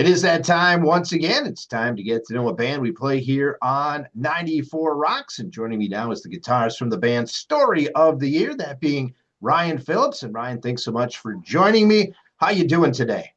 It is that time once again. It's time to get to know a band we play here on 94 Rocks. And joining me now is the guitarist from the band Story of the Year, that being Ryan Phillips. And Ryan, thanks so much for joining me. How you doing today?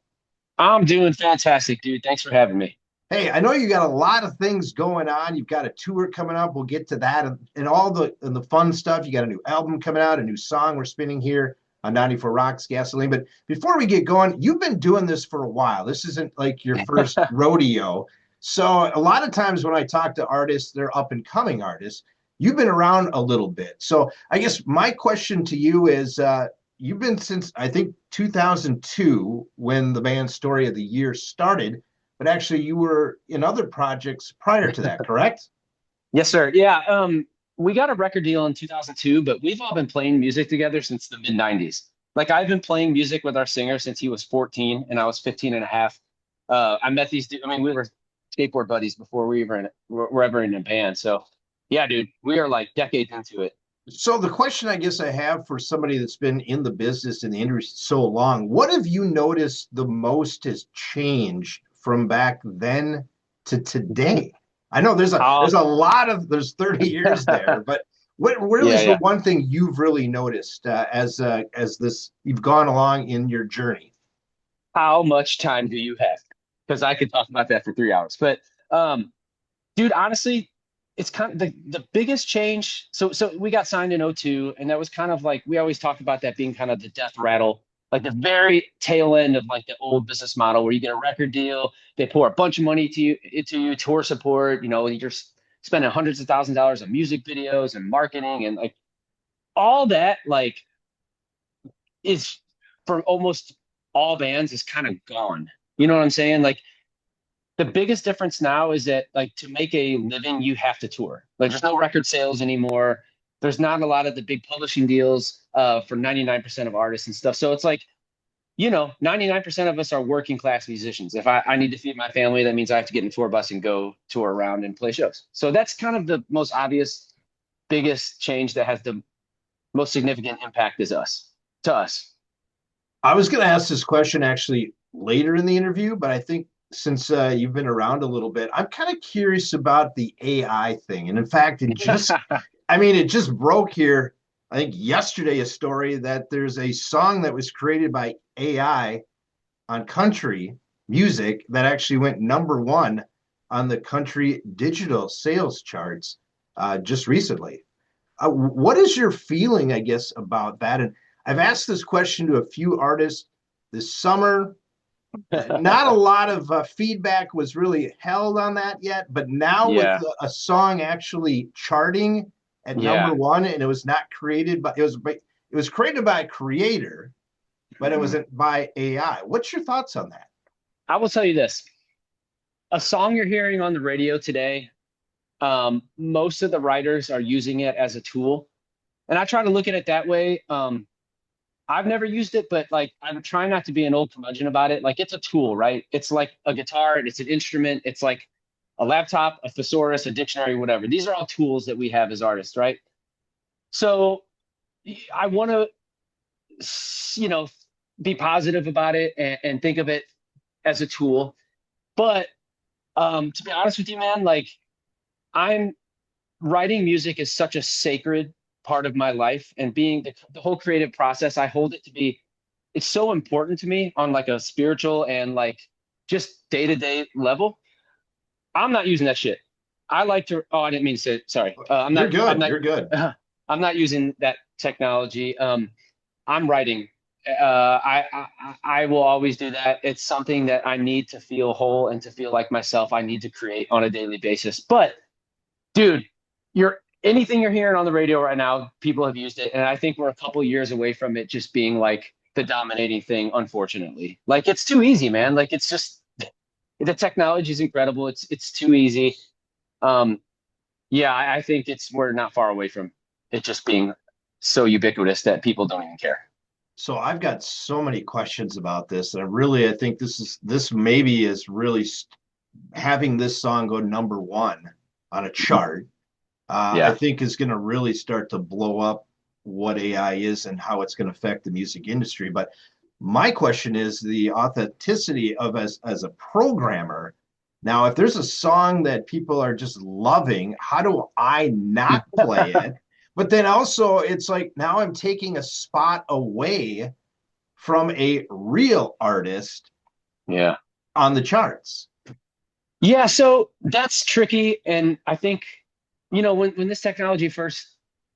I'm doing fantastic, dude. Thanks for having me. Hey, I know you got a lot of things going on. You've got a tour coming up. We'll get to that and all the fun stuff. You got a new album coming out, a new song we're spinning here on 94 Rocks Gasoline. But before we get going, you've been doing this for a while. This isn't like your first rodeo. So a lot of times when I talk to artists, they're up and coming artists. You've been around a little bit. So I guess my question to you is you've been since I think 2002 when the band Story of the Year started, but actually you were in other projects prior to that, correct? Yes, sir. Yeah. We got a record deal in 2002, but we've all been playing music together since the mid 90s. Like I've been playing music with our singer since he was 14 and I was 15 and a half. I met these, I mean, we were skateboard buddies before were ever in a band. So yeah, dude, we are like decades into it. So the question I guess I have for somebody that's been in the business in the industry so long, what have you noticed the most has changed from back then to today? I know there's Oh, a lot of there's 30 years there, but what really yeah, is the yeah. one thing you've really noticed as this you've gone along in your journey? How much time do you have? Because I could talk about that for 3 hours. But um, dude, honestly, it's kind of the biggest change. So we got signed in '02, and that was kind of like we always talk about that being kind of the death rattle, like the very tail end of like the old business model where you get a record deal, they pour a bunch of money to you into you, tour support, and you're spending hundreds of thousands of dollars on music videos and marketing and like all that like is for almost all bands is kind of gone. You know what I'm saying? Like the biggest difference now is that like to make a living you have to tour, like there's no record sales anymore, there's not a lot of the big publishing deals for 99% of artists and stuff, so it's like 99% of us are working class musicians. If I need to feed my family, that means I have to get in a tour bus and go tour around and play shows. So that's kind of the most obvious biggest change that has the most significant impact is us to us. I was going to ask this question actually later in the interview, but I think since you've been around a little bit, I'm kind of curious about the AI thing. And in fact, I mean, it just broke here, I think yesterday, a story that there's a song that was created by AI on country music that actually went number one on the country digital sales charts just recently. What is your feeling, I guess, about that? And I've asked this question to a few artists this summer. Not a lot of feedback was really held on that yet, but now with Yeah, a song actually charting at number yeah. one, and it was not created, but it was created by a creator, but it Mhm. wasn't by AI. What's your thoughts on that? I will tell you this: a song you're hearing on the radio today, most of the writers are using it as a tool, and I try to look at it that way. I've never used it, but like I'm trying not to be an old curmudgeon about it. Like it's a tool, right? It's like a guitar, it's an instrument, it's like a laptop, a thesaurus, a dictionary, whatever. These are all tools that we have as artists, right? So I want to, you know, be positive about it and think of it as a tool. But to be honest with you, man, like I'm writing music is such a sacred part of my life, and being the whole creative process, I hold it to be it's so important to me on like a spiritual and like just day-to-day level. I'm not using that shit. I like to I didn't mean to say sorry. You're I'm good. not You're good. I'm not using that technology. I'm writing. I will always do that. It's something that I need to feel whole and to feel like myself. I need to create on a daily basis. But dude, you're anything you're hearing on the radio right now, people have used it, and I think we're a couple years away from it just being like the dominating thing. Unfortunately, like it's too easy, man. Like it's just the technology is incredible. It's too easy. Um, yeah, I think we're not far away from it just being so ubiquitous that people don't even care. So I've got so many questions about this, and I think this maybe is really having this song go number one on a chart. I Yeah. think is going to really start to blow up what AI is and how it's going to affect the music industry. But My question is the authenticity of as a programmer. Now, if there's a song that people are just loving, how do I not play it? But then also, it's like now I'm taking a spot away from a real artist Yeah. on the charts. Yeah, so that's tricky. And I think, when this technology first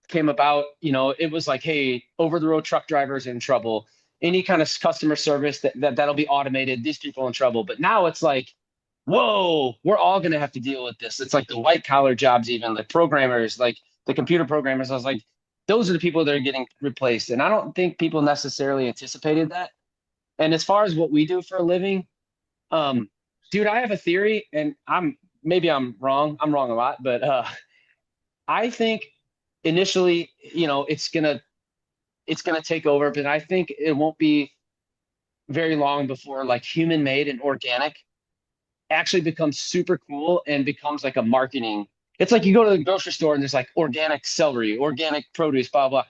came about, it was like, hey, over the road truck drivers in trouble. Any kind of customer service that'll be automated, these people in trouble. But now it's like, whoa, we're all gonna have to deal with this. It's like the white collar jobs, even the programmers, like the computer programmers. I was like, those are the people that are getting replaced. And I don't think people necessarily anticipated that. And as far as what we do for a living, um, dude, I have a theory, and maybe I'm wrong. I'm wrong a lot, but I think initially, it's gonna take over, but I think it won't be very long before like human made and organic actually becomes super cool and becomes like a marketing. It's like you go to the grocery store and there's like organic celery, organic produce, blah blah.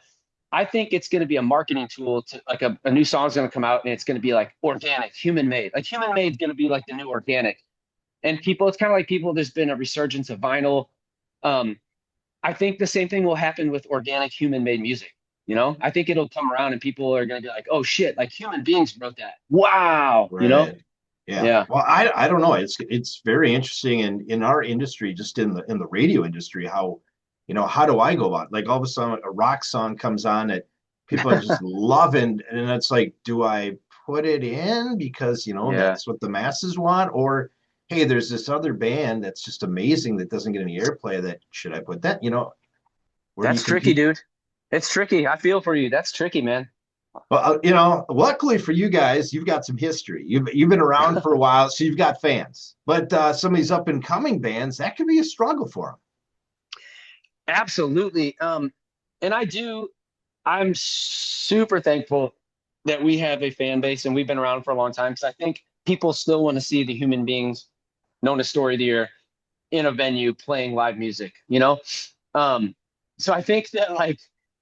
I think it's going to be a marketing tool to like a new song's going to come out and it's going to be like organic, human made. Like human made is going to be like the new organic. And people, it's kind of like people, there's been a resurgence of vinyl. Um, I think the same thing will happen with organic human made music. I think it'll come around and people are going to be like, oh shit, like human beings wrote that. Wow. Right. Yeah. Yeah. Well, I don't know. It's very interesting in our industry, just in the radio industry, how how do I go about it? Like all of a sudden a rock song comes on that people are just loving, and it's like, do I put it in because Yeah. that's what the masses want, or hey, there's this other band that's just amazing that doesn't get any airplay. That should I put that? Where do you That's tricky, compete? dude. It's tricky. I feel for you. That's tricky, man. Well, luckily for you guys, you've got some history. You've been around for a while, so you've got fans. But some of these up and coming bands, that could be a struggle for them. Absolutely. And I'm super thankful that we have a fan base and we've been around for a long time because I think people still want to see the human beings known as Story of the Year in a venue playing live music. Um, so I think that like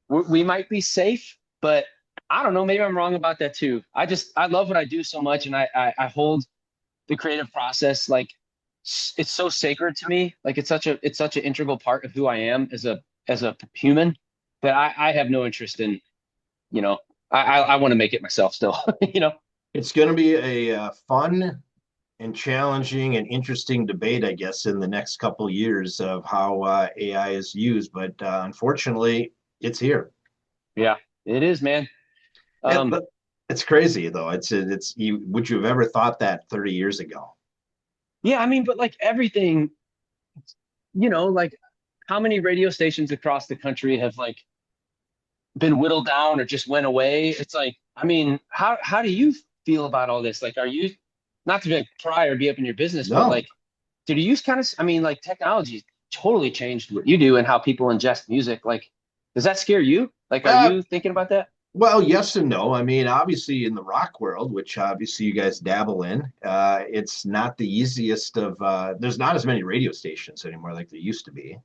we might be safe, but I don't know, maybe I'm wrong about that too. I love what I do so much and I hold the creative process like it's so sacred to me. Like it's such an integral part of who I am as a human that I have no interest in, you know, I want to make it myself still, you know. It's going to be a fun and challenging and interesting debate, I guess, in the next couple of years of how AI is used. But unfortunately, it's here. Yeah, it is, man. But Um, it's crazy though. Would you have ever thought that 30 years ago? yeah, I mean, but like everything, like how many radio stations across the country have like been whittled down or just went away? It's like, I mean, how do you feel about all this? Like, are you not to be pry or be up in your business, but No. like, did you use kind of, I mean, like technology totally changed what you do and how people ingest music. Like, does that scare you? Like, are Uh, you thinking about that? Well, yes and no. I mean, obviously, in the rock world, which obviously you guys dabble in, it's not the easiest of. There's not as many radio stations anymore like there used to be.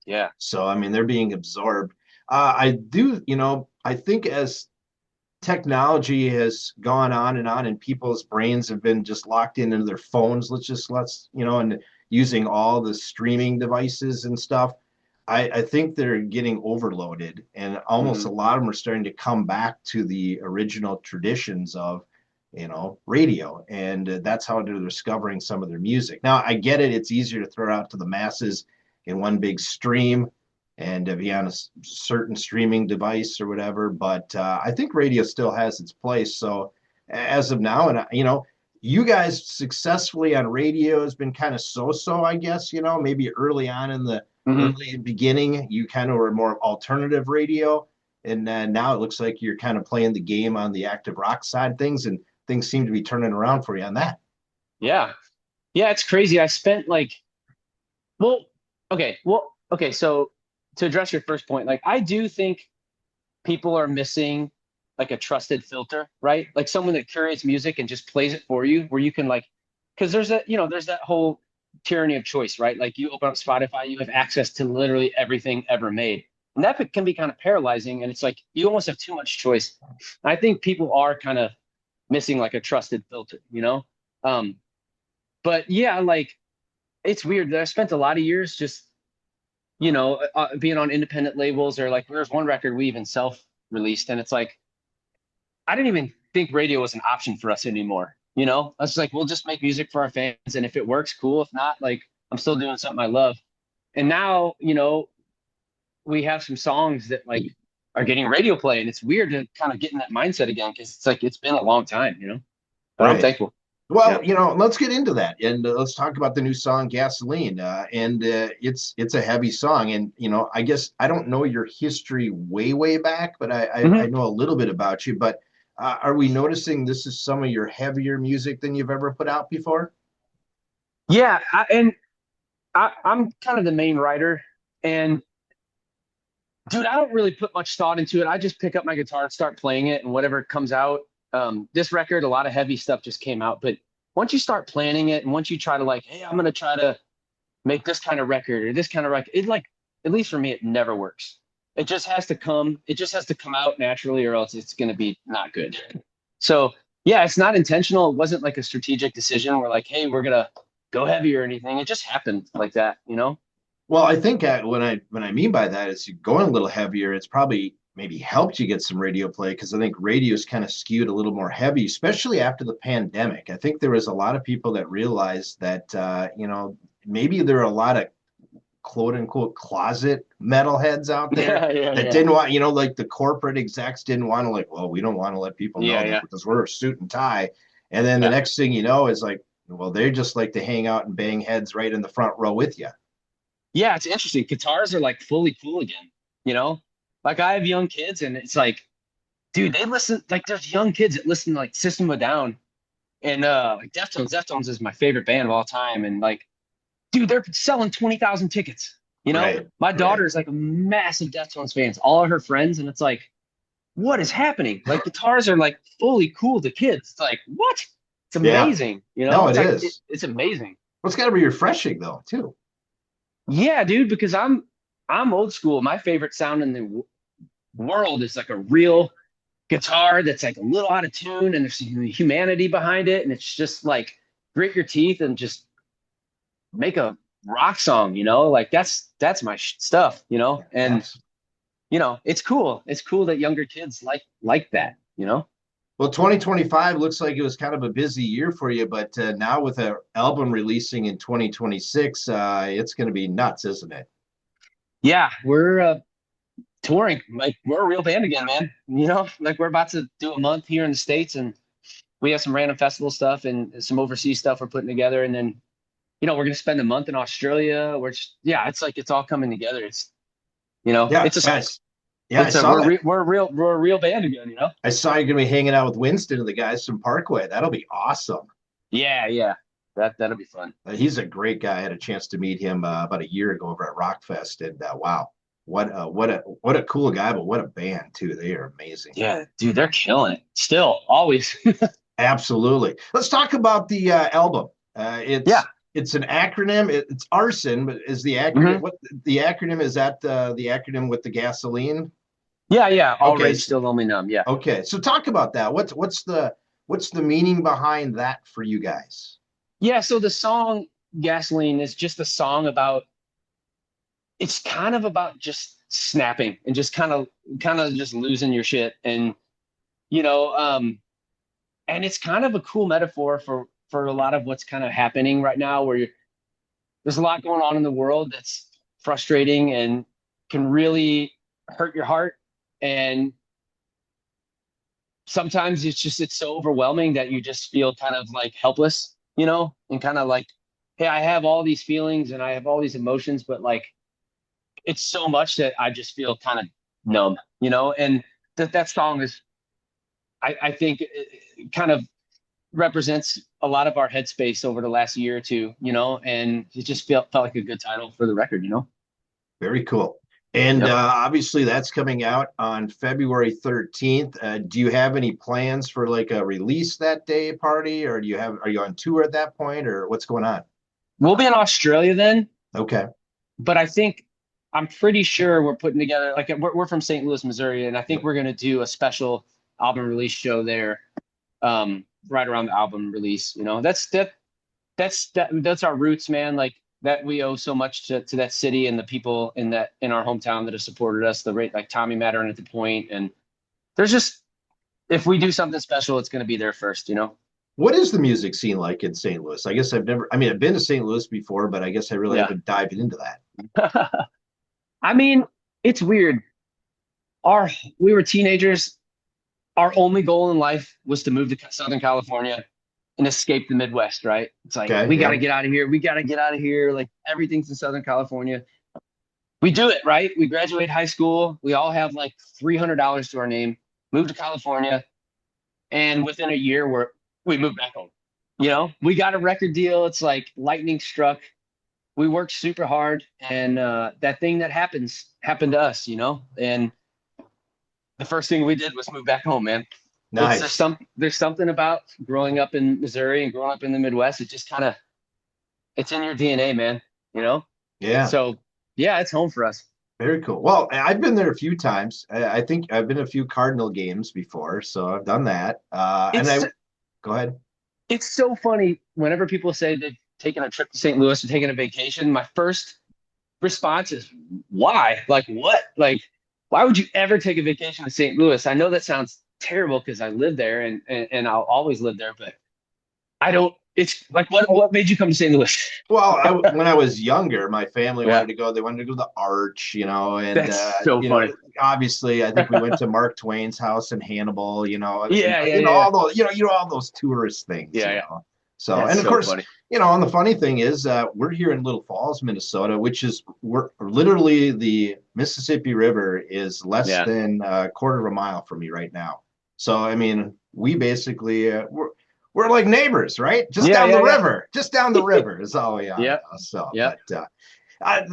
Yeah. So, I mean, they're being absorbed. I do, I think as technology has gone on and people's brains have been just locked into their phones, and using all the streaming devices and stuff. I think they're getting overloaded, and almost Hmm. a lot of them are starting to come back to the original traditions of, radio, and that's how they're discovering some of their music. Now, I get it; it's easier to throw it out to the masses in one big stream and be on a certain streaming device or whatever. But I think radio still has its place. So as of now, and you guys successfully on radio has been kind of so-so, I guess. Maybe early on in the Hmm. early beginning, you kind of were more alternative radio, and now it looks like you're kind of playing the game on the active rock side of things, and things seem to be turning around for you on that. Yeah. Yeah. It's crazy. I spent like, okay. So to address your first point, like, I do think people are missing like a trusted filter, right? Like someone that curates music and just plays it for you, where you can like, because there's that whole tyranny of choice, right? Like you open up Spotify, you have access to literally everything ever made. And can be kind of paralyzing. And it's like you almost have too much choice. I think people are kind of missing like a trusted filter, you know? Um, but yeah, like it's weird. I spent a lot of years just, being on independent labels, or like there's one record we even self-released, and it's like I didn't even think radio was an option for us anymore. You know, I was like, we'll just make music for our fans, and if it works, cool. If not, like I'm still doing something I love. And now, we have some songs that like are getting radio play, and it's weird to kind of get in that mindset again because it's like it's been a long time, But I'm Right. thankful. Well, Yeah. let's get into that, and let's talk about the new song "Gasoline." And it's a heavy song, and I guess I don't know your history way back, but I hmm know a little bit about you. But are we noticing this is some of your heavier music than you've ever put out before? Yeah, I'm kind of the main writer, and dude, I don't really put much thought into it. I just pick up my guitar and start playing it, and whatever comes out. This record, a lot of heavy stuff just came out, but once you start planning it, and once you try to like, hey, I'm gonna try to make this kind of record or this kind of record, it like, at least for me, it never works. It just has to come. It just has to come out naturally, or else it's gonna be not good. So yeah, it's not intentional. It wasn't like a strategic decision. We're like, hey, we're gonna go heavy or anything. It just happened like that. Well, I think when I mean by that is you going a little heavier. It's probably maybe helped you get some radio play because I think radio's kind of skewed a little more heavy, especially after the pandemic. I think there was a lot of people that realized that maybe there are a lot of quote unquote closet metalheads out there Yeah, yeah, that yeah, didn't want, like the corporate execs didn't want to like, well, we don't want to let people know yeah, that yeah, because we're a suit and tie. And then the yeah. next thing you know is like, well, they just like to hang out and bang heads right in the front row with you. Yeah, it's interesting. Guitars are like fully cool again, you know? Like I have young kids and it's like, dude, they listen like there's young kids that listen to like System of a Down and like Deftones. Deftones is my favorite band of all time. And like, dude, they're selling 20,000 tickets. You know, Right. my Right. daughter is like a massive Deftones fans, all of her friends, and it's like, what is happening? Like guitars are like fully cool to kids. It's like, what? It's Yeah. amazing, No, It's it like is. it's amazing. Well, it's got to be refreshing though, too. Yeah, dude, because I'm old school. My favorite sound in the world is like a real guitar that's like a little out of tune and there's some humanity behind it, and it's just like grit your teeth and just make a rock song, like that's my stuff, and Yes. it's cool that younger kids like that. Well, 2025 looks like it was kind of a busy year for you, but now with an album releasing in 2026, it's going to be nuts, isn't it? Yeah, we're touring like we're a real band again, man. Like we're about to do a month here in the States, and we have some random festival stuff and some overseas stuff we're putting together, and then we're gonna spend a month in Australia. Yeah, it's like it's all coming together. It's Yeah, it's a yes. Yeah, I it's a saw that. we're a real band again. I saw you're going to be hanging out with Winston and the guys from Parkway. That'll be awesome. Yeah, yeah. That'll be fun. He's a great guy. I had a chance to meet him about a year ago over at Rockfest, and wow, what a cool guy, but what a band too. They are amazing. Yeah, dude, they're killing it. Still, always. Absolutely. Let's talk about the album. Yeah. It's an acronym. It's arson, but is the acronym hmm what the acronym is that the acronym with the gasoline? Yeah, yeah. All Okay, rage, still only numb. Yeah. okay. So talk about that. What's the meaning behind that for you guys? Yeah. So the song Gasoline is just a song about, it's kind of about just snapping and just kind of just losing your shit. You know, um, and it's kind of a cool metaphor for a lot of what's kind of happening right now where there's a lot going on in the world that's frustrating and can really hurt your heart. And sometimes it's so overwhelming that you just feel kind of like helpless, and kind of like, hey, I have all these feelings and I have all these emotions, but like it's so much that I just feel kind of numb. And that song is, I think, it kind of represents a lot of our headspace over the last year or two, and it just felt like a good title for the record. Very cool. And Yep. obviously, that's coming out on February 13th. Do you have any plans for like a release that day party, or are you on tour at that point, or what's going on? We'll be in Australia then, Okay. but I'm pretty sure we're putting together like we're from St. Louis, Missouri, and I think Yep. we're gonna do a special album release show there. right around the album release. That's our roots, man. Like that we owe so much to that city and the people in our hometown that have supported us. The rate like Tommy Mattern at the point, and there's just if we do something special, it's going to be there first. What is the music scene like in St. Louis? I guess I mean, I've been to St. Louis before, but I guess I really Yeah. haven't dived into that. I mean, it's weird. Our we were teenagers. Our only goal in life was to move to Southern California and escape the Midwest, right? It's like Okay. we got to Yeah. get out of here. We got to get out of here. Like everything's in Southern California. We do it, right? We graduate high school. We all have like $300 to our name, move to California, and within a year we moved back home. We got a record deal. It's like lightning struck. We worked super hard, and that thing that happened to us. And the first thing we did was move back home, man. It's just Nice. there's something about growing up in Missouri and growing up in the Midwest. It just kind of it's in your DNA, man. You know. Yeah. So yeah, it's home for us. Very cool. Well, I've been there a few times. I think I've been to a few Cardinal games before, so I've done that. And I It's go ahead. it's so funny whenever people say they've taken a trip to St. Louis or taken a vacation. My first response is, why? Like what? Like why would you ever take a vacation to St. Louis? I know that sounds terrible because I live there and I'll always live there, but I don't. It's like what made you come to St. Louis? Well, when I was younger, my family Yeah, wanted to go. They wanted to go to the Arch, and that's so funny. obviously, I think we went to Mark Twain's house in Hannibal, and Yeah, yeah, all yeah, those, all those tourist things, yeah, yeah. So, That's and of so course, funny. and the funny thing is, we're here in Little Falls, Minnesota, which is we're literally the Mississippi River is less Yeah, than a quarter of a mile from me right now. So, I mean, we basically we're like neighbors, right? Just yeah, down yeah, the yeah, river. Just down the river is all we are. yep, So, yep. but I,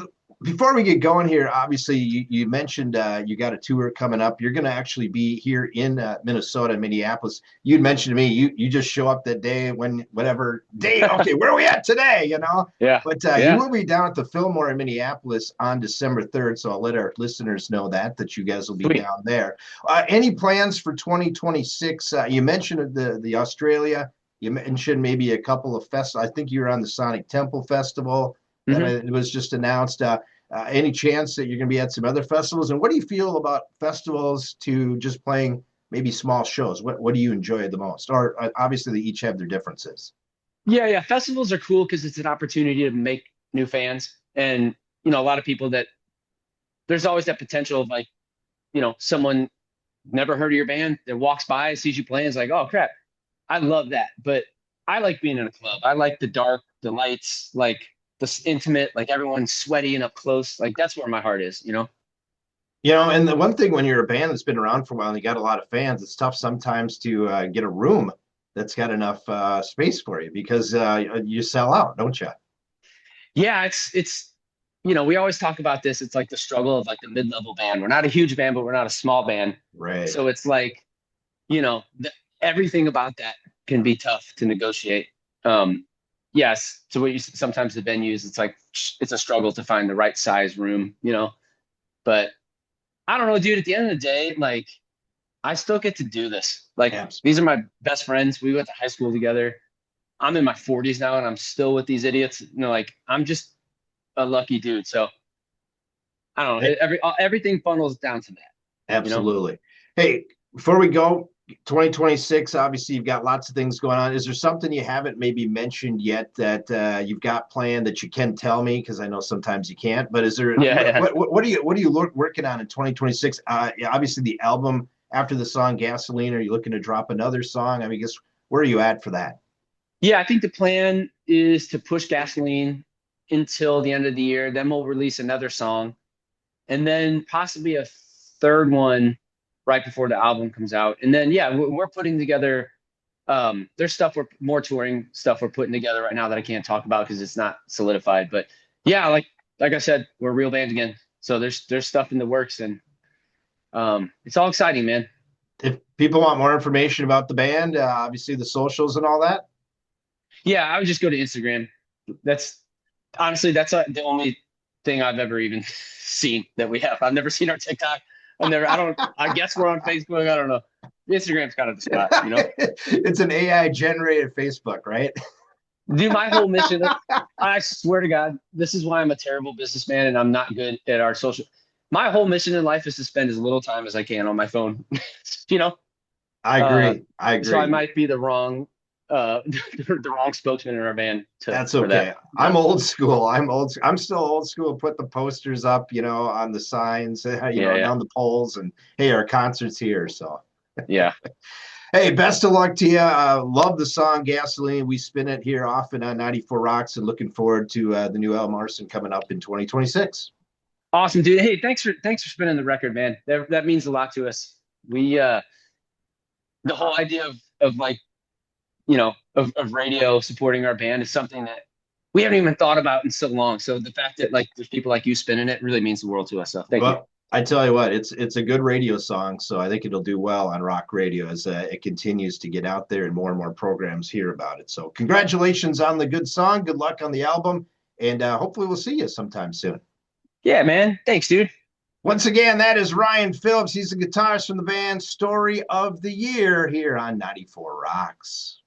before we get going here, obviously you mentioned you got a tour coming up. You're going to actually be here in Minnesota, Minneapolis. You'd mentioned to me you just show up that day when whatever day. Okay, where are we at today? Yeah, But you yeah, will be down at the Fillmore in Minneapolis on December 3rd. So I'll let our listeners know that you guys will be sweet. down there. Any plans for 2026? You mentioned the Australia. You mentioned maybe a couple of festivals. I think you were on the Sonic Temple Festival that Hmm. it was just announced. Any chance that you're going to be at some other festivals? And what do you feel about festivals to just playing maybe small shows? What do you enjoy the most? Or obviously, they each have their differences. Yeah, yeah. Festivals are cool because it's an opportunity to make new fans, and a lot of people that there's always that potential of like someone never heard of your band that walks by, sees you playing, is like, oh crap, I love that. But I like being in a club. I like the dark, the lights, like the intimate, like everyone's sweaty and up close. Like that's where my heart is. And the one thing when you're a band that's been around for a while and you got a lot of fans, it's tough sometimes to get a room that's got enough space for you because you sell out, don't you? Yeah, we always talk about this. It's like the struggle of like the mid-level band. We're not a huge band, but we're not a small band. Right. So it's like, you know, th everything about that can be tough to negotiate. Yes, so what you sometimes the venues, it's like it's a struggle to find the right size room. But I don't know, dude. At the end of the day, like I still get to do this. Like Yeah. these are my best friends. We went to high school together. I'm in my 40s now, and I'm still with these idiots. Like I'm just a lucky dude. So I don't know. Everything funnels down to that. Absolutely. Hey, before we go, 2026, obviously you've got lots of things going on. Is there something you haven't maybe mentioned yet that you've got planned that you can tell me? Because I know sometimes you can't. But is there Yeah, yeah. what are you working on in 2026? Yeah, obviously the album after the song Gasoline. Are you looking to drop another song? I mean, I guess where are you at for that? Yeah, I think the plan is to push Gasoline until the end of the year. Then we'll release another song, and then possibly a third one right before the album comes out. And then yeah, we're putting together. There's stuff we're more touring stuff we're putting together right now that I can't talk about because it's not solidified. But yeah, like I said, we're a real band again. So there's stuff in the works, and it's all exciting, man. If people want more information about the band, obviously the socials and all that. Yeah, I would just go to Instagram. That's honestly, that's the only thing I've ever even seen that we have. I've never seen our TikTok. I don't, I guess we're on Facebook. I don't know. Instagram's kind of the spot, you know? It's an AI generated Facebook, right? Dude, my whole mission, I swear to God, this is why I'm a terrible businessman and I'm not good at our social. My whole mission in life is to spend as little time as I can on my phone, you know? I Uh, agree. I so I agree. might be the wrong, the wrong spokesman in our band That's for that. okay. I'm But old school. I'm still old school. Put the posters up, on the signs, yeah, yeah, down the poles, and hey, our concert's here. So, yeah. hey, best of luck to you. Love the song Gasoline. We spin it here often on 94 Rocks, and looking forward to the new A.R.S.O.N coming up in 2026. Awesome, dude. Hey, thanks for spinning the record, man. That means a lot to us. We the whole idea of like, of radio supporting our band is something that we haven't even thought about in so long. So the fact that like there's people like you spinning it really means the world to us. So thank you. Well, I tell you what, it's a good radio song, so I think it'll do well on rock radio as it continues to get out there and more programs hear about it. So, congratulations on the good song. Good luck on the album, and hopefully, we'll see you sometime soon. Yeah, man. Thanks, dude. Once again, that is Ryan Phillips. He's the guitarist from the band Story of the Year here on 94 Rocks.